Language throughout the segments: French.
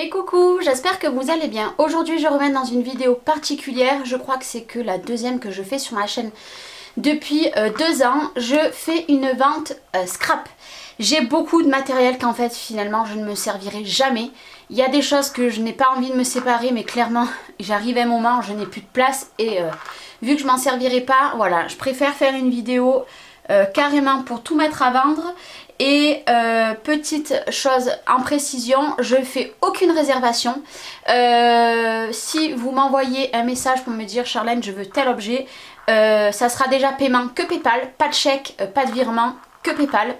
Et coucou, j'espère que vous allez bien. Aujourd'hui je reviens dans une vidéo particulière. Je crois que c'est que la deuxième que je fais sur ma chaîne depuis 2 ans. Je fais une vente scrap. J'ai beaucoup de matériel qu'en fait finalement je ne me servirai jamais. Il y a des choses que je n'ai pas envie de me séparer, mais clairement j'arrive à un moment où je n'ai plus de place. Et vu que je m'en servirai pas, voilà, je préfère faire une vidéo carrément pour tout mettre à vendre. Et petite chose en précision, je fais aucune réservation. Si vous m'envoyez un message pour me dire Charlène je veux tel objet, ça sera déjà paiement que Paypal, pas de chèque, pas de virement, que Paypal.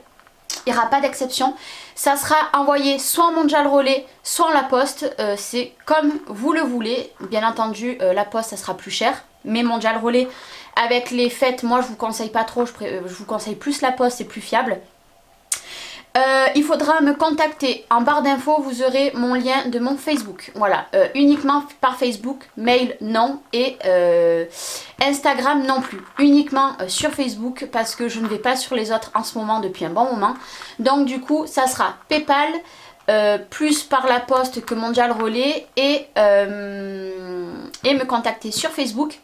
Il n'y aura pas d'exception. Ça sera envoyé soit en mondial relais, soit en la poste. C'est comme vous le voulez. Bien entendu, la poste ça sera plus cher. Mais mondial relais, avec les fêtes, moi je vous conseille pas trop. Je vous conseille plus la poste, c'est plus fiable. Il faudra me contacter. En barre d'infos vous aurez mon lien de mon Facebook. Voilà, uniquement par Facebook, mail non et Instagram non plus. Uniquement sur Facebook parce que je ne vais pas sur les autres en ce moment depuis un bon moment. Donc du coup ça sera Paypal plus par la poste que mondial relais et me contacter sur Facebook.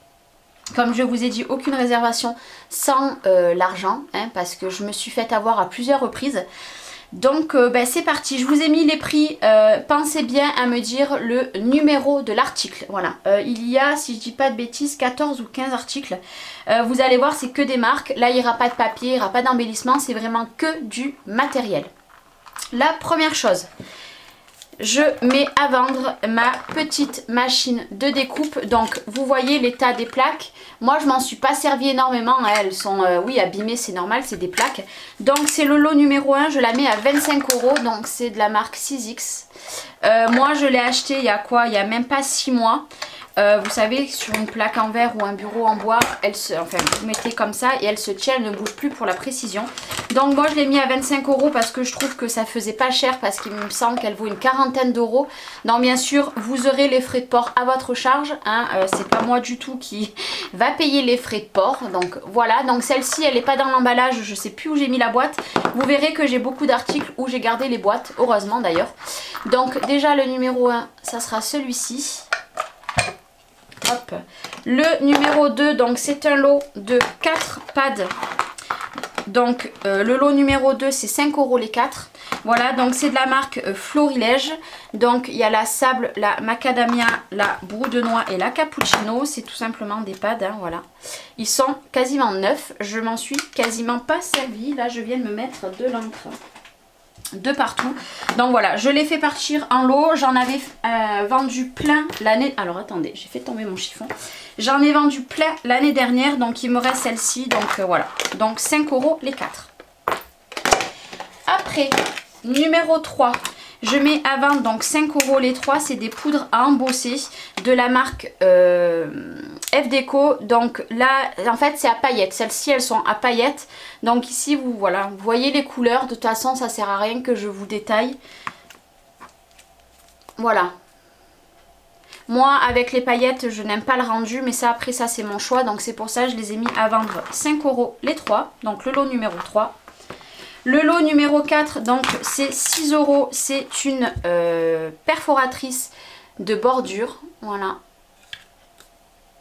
Comme je vous ai dit, aucune réservation sans l'argent, hein, parce que je me suis fait avoir à plusieurs reprises. Donc c'est parti, je vous ai mis les prix, pensez bien à me dire le numéro de l'article. Voilà, il y a, si je dis pas de bêtises, 14 ou 15 articles. Vous allez voir, c'est que des marques. Là, il n'y aura pas de papier, il n'y aura pas d'embellissement, c'est vraiment que du matériel. La première chose, je mets à vendre ma petite machine de découpe. Donc vous voyez l'état des plaques. Moi je m'en suis pas servi énormément. Elles sont oui abîmées, c'est normal, c'est des plaques. Donc c'est le lot numéro 1. Je la mets à 25 €. Donc c'est de la marque 6X. Moi je l'ai acheté il y a quoi? Il y a même pas 6 mois. Vous savez, sur une plaque en verre ou un bureau en bois, enfin vous mettez comme ça et elle se tient, elle ne bouge plus pour la précision. Donc moi je l'ai mis à 25 € parce que je trouve que ça faisait pas cher, parce qu'il me semble qu'elle vaut une quarantaine d'euros. Donc bien sûr vous aurez les frais de port à votre charge, hein, c'est pas moi du tout qui va payer les frais de port. Donc voilà, donc celle-ci elle n'est pas dans l'emballage, je sais plus où j'ai mis la boîte. Vous verrez que j'ai beaucoup d'articles où j'ai gardé les boîtes, heureusement d'ailleurs. Donc déjà le numéro 1 ça sera celui-ci. Hop. Le numéro 2, donc c'est un lot de 4 pads. Donc le lot numéro 2 c'est 5 € les 4. Voilà, donc c'est de la marque Florilège. Donc il y a la sable, la macadamia, la broue de noix et la cappuccino. C'est tout simplement des pads, hein, voilà. Ils sont quasiment neufs. Je m'en suis quasiment pas servi. Là je viens de me mettre de l'encre de partout. Donc voilà, je l'ai fait partir en lot. J'en avais vendu plein l'année... Alors attendez, j'ai fait tomber mon chiffon. J'en ai vendu plein l'année dernière, donc il me reste celle-ci. Donc voilà, donc 5 € les 4. Après, numéro 3, je mets à vendre donc 5 € les 3. C'est des poudres à embosser de la marque F Déco. Donc là en fait c'est à paillettes. Celles-ci elles sont à paillettes. Donc ici vous voilà, vous voyez les couleurs. De toute façon ça sert à rien que je vous détaille. Voilà. Moi avec les paillettes je n'aime pas le rendu, mais ça après ça c'est mon choix. Donc c'est pour ça que je les ai mis à vendre 5 € les 3. Donc le lot numéro 3. Le lot numéro 4, donc c'est 6 €. C'est une perforatrice de bordure. Voilà.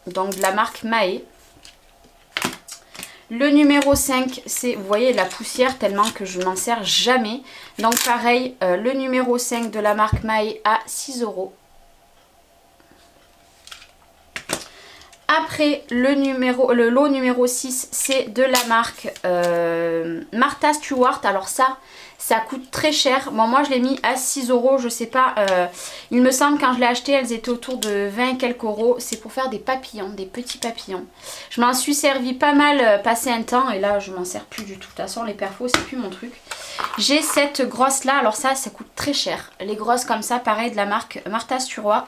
Donc de la marque Mae. Le numéro 5, c'est, vous voyez, la poussière tellement que je n'en sers jamais. Donc pareil, le numéro 5 de la marque Mae à 6 €. Après le lot numéro 6, c'est de la marque Martha Stewart. Alors ça coûte très cher. Bon, moi je l'ai mis à 6 €, je sais pas. Il me semble quand je l'ai acheté, elles étaient autour de 20 et quelques euros. C'est pour faire des papillons, des petits papillons. Je m'en suis servi pas mal passé un temps et là je m'en sers plus du tout. De toute façon les perfos c'est plus mon truc. J'ai cette grosse là, alors ça coûte très cher. Les grosses comme ça, pareil de la marque Martha Stewart.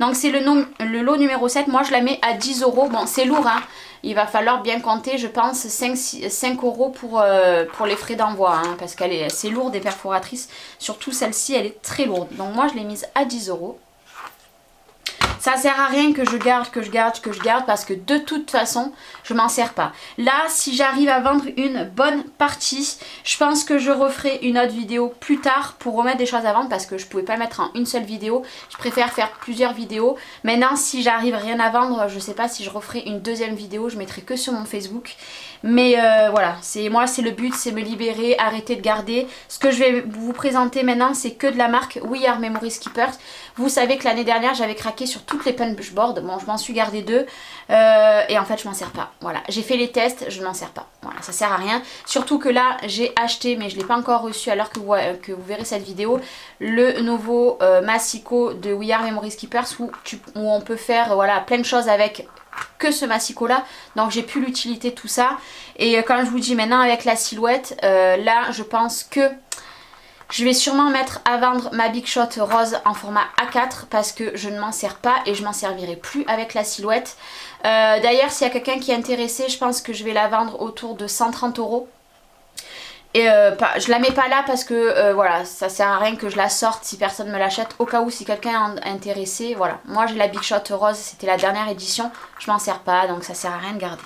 Donc c'est le lot numéro 7, moi je la mets à 10 €. Bon c'est lourd hein. Il va falloir bien compter, je pense, 5 € pour les frais d'envoi, hein, parce que c'est lourd des perforatrices. Surtout celle-ci, elle est très lourde. Donc moi, je l'ai mise à 10 €. Ça sert à rien que je garde parce que de toute façon je m'en sers pas. Là si j'arrive à vendre une bonne partie, je pense que je referai une autre vidéo plus tard pour remettre des choses à vendre parce que je pouvais pas mettre en une seule vidéo. Je préfère faire plusieurs vidéos. Maintenant si j'arrive rien à vendre, je sais pas si je referai une deuxième vidéo, je mettrai que sur mon Facebook. Mais voilà, moi c'est le but, c'est me libérer, arrêter de garder. Ce que je vais vous présenter maintenant c'est que de la marque We Are Memory Keepers. Vous savez que l'année dernière j'avais craqué sur toutes les punch boards. Bon je m'en suis gardé 2 et en fait je m'en sers pas. Voilà, j'ai fait les tests, je ne m'en sers pas. Voilà, ça sert à rien. Surtout que là j'ai acheté, mais je ne l'ai pas encore reçu alors que vous verrez cette vidéo, le nouveau Massicot de We Are Memory Keepers où on peut faire voilà, plein de choses avec que ce massicot là, donc j'ai plus l'utilité de tout ça. Et comme je vous dis maintenant avec la silhouette, là je pense que je vais sûrement mettre à vendre ma Big Shot rose en format A4 parce que je ne m'en sers pas et je m'en servirai plus avec la silhouette. D'ailleurs s'il y a quelqu'un qui est intéressé, je pense que je vais la vendre autour de 130 €. Et je la mets pas là parce que voilà, ça sert à rien que je la sorte si personne me l'achète. Au cas où si quelqu'un est intéressé, voilà. Moi j'ai la Big Shot rose, c'était la dernière édition, je m'en sers pas donc ça sert à rien de garder.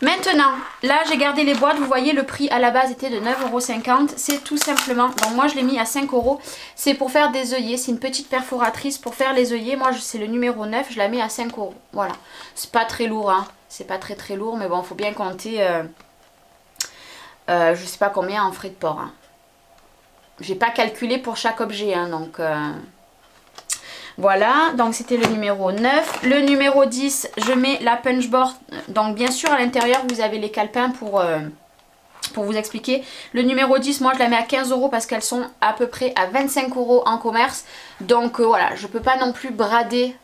Maintenant, là j'ai gardé les boîtes, vous voyez le prix à la base était de 9,50 €. C'est tout simplement, donc moi je l'ai mis à 5 €. C'est pour faire des œillets, c'est une petite perforatrice pour faire les œillets. Moi c'est le numéro 9, je la mets à 5 €. Voilà, c'est pas très lourd, hein. C'est pas très lourd, mais bon, faut bien compter... je sais pas combien en frais de port. Hein. J'ai pas calculé pour chaque objet. Hein, donc voilà. Donc c'était le numéro 9. Le numéro 10, je mets la punch board. Donc bien sûr à l'intérieur vous avez les calepins pour vous expliquer. Le numéro 10, moi je la mets à 15 € parce qu'elles sont à peu près à 25 € en commerce. Donc voilà, je peux pas non plus brader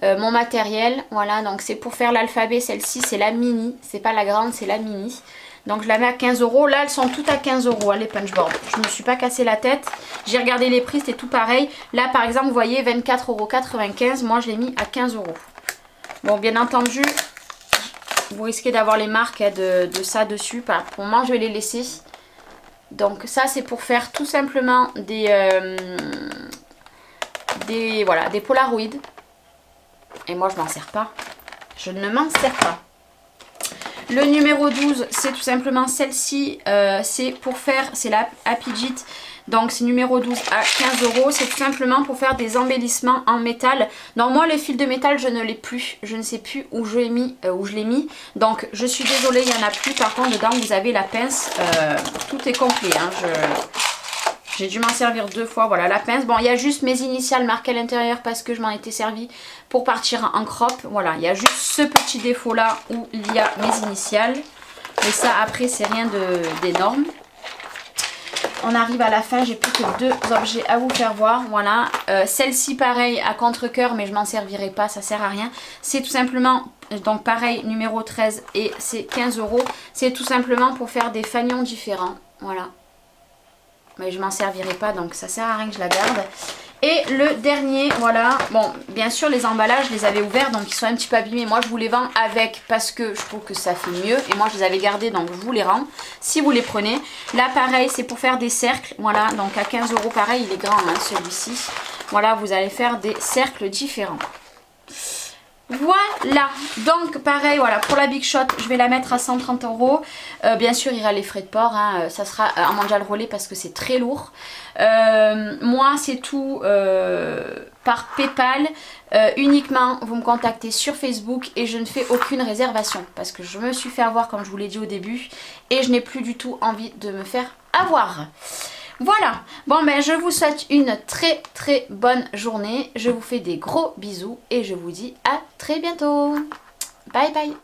mon matériel. Voilà, donc c'est pour faire l'alphabet. Celle-ci c'est la mini. C'est pas la grande, c'est la mini. Donc je la mets à 15 €. Là elles sont toutes à 15 € hein, les punchboards. Je me suis pas cassé la tête. J'ai regardé les prix, c'était tout pareil. Là par exemple vous voyez 24,95 €. Moi je l'ai mis à 15 €. Bon bien entendu vous risquez d'avoir les marques hein, de ça dessus. Pour moi je vais les laisser. Donc ça c'est pour faire tout simplement des Polaroids. Et moi je m'en sers pas. Je ne m'en sers pas. Le numéro 12, c'est tout simplement celle-ci, c'est pour faire, c'est la Happy Jit, donc c'est numéro 12 à 15 €, c'est tout simplement pour faire des embellissements en métal. Donc moi les fils de métal je ne l'ai plus, je ne sais plus où je l'ai mis, donc je suis désolée il n'y en a plus. Par contre dedans vous avez la pince, tout est complet, hein. J'ai dû m'en servir 2 fois, voilà la pince. Bon, il y a juste mes initiales marquées à l'intérieur parce que je m'en étais servi pour partir en crop. Voilà, il y a juste ce petit défaut là où il y a mes initiales. Mais ça, après, c'est rien d'énorme. On arrive à la fin, j'ai plus que 2 objets à vous faire voir. Voilà, celle-ci pareil à contre-cœur, mais je m'en servirai pas, ça sert à rien. C'est tout simplement, donc pareil, numéro 13 et c'est 15 €. C'est tout simplement pour faire des fanions différents, voilà. Mais je m'en servirai pas donc ça sert à rien que je la garde. Et le dernier, voilà, bon bien sûr les emballages je les avais ouverts donc ils sont un petit peu abîmés. Moi je vous les vends avec parce que je trouve que ça fait mieux. Et moi je les avais gardés donc je vous les rends si vous les prenez. Là pareil c'est pour faire des cercles, voilà, donc à 15 € pareil, il est grand hein, celui-ci. Voilà, vous allez faire des cercles différents. Voilà, donc pareil, voilà, pour la Big Shot, je vais la mettre à 130 €. Bien sûr, il y aura les frais de port, hein, ça sera en mondial relais parce que c'est très lourd. Moi, c'est tout par PayPal. Uniquement, vous me contactez sur Facebook et je ne fais aucune réservation parce que je me suis fait avoir, comme je vous l'ai dit au début, et je n'ai plus du tout envie de me faire avoir. Voilà, bon ben je vous souhaite une très bonne journée, je vous fais des gros bisous et je vous dis à très bientôt. Bye bye.